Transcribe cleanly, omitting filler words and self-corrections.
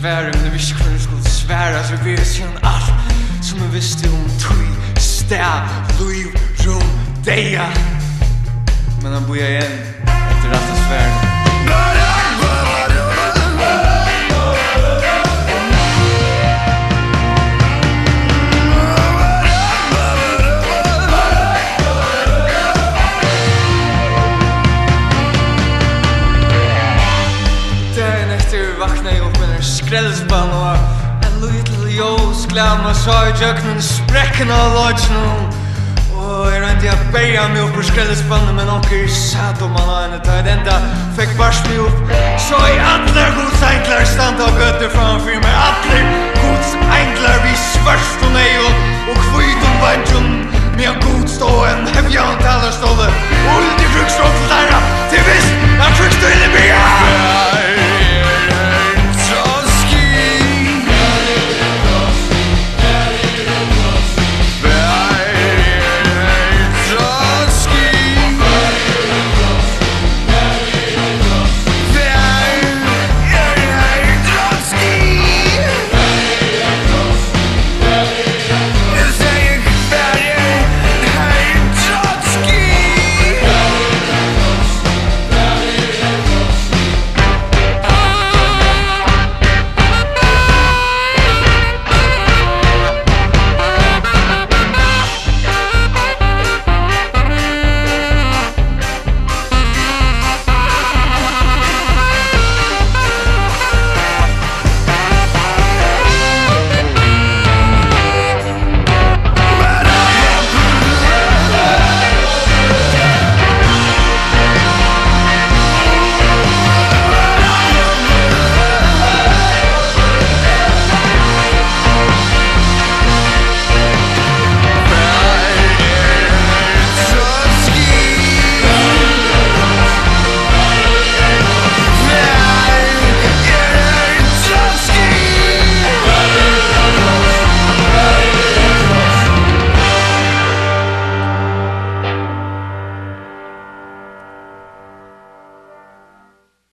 svär, men vi visste kunde skulle svära, så vi vet sedan allt som vi visste tog, stær, liv, rum, deja. Men han bor igen efter rätta svärden. Skrällspann och en liten ljus glamma så i jöknen spräcken av lodgen och jag rent jag börjar mig upp på skrällspannen men onker satt om man har en det enda fick bars mig upp så i alla gods enklar stand av götter framför mig alla gods enklar vid svärst och nejl och kvitt och vantjum med en god stå en hävjan talarstålle och lite krukstråk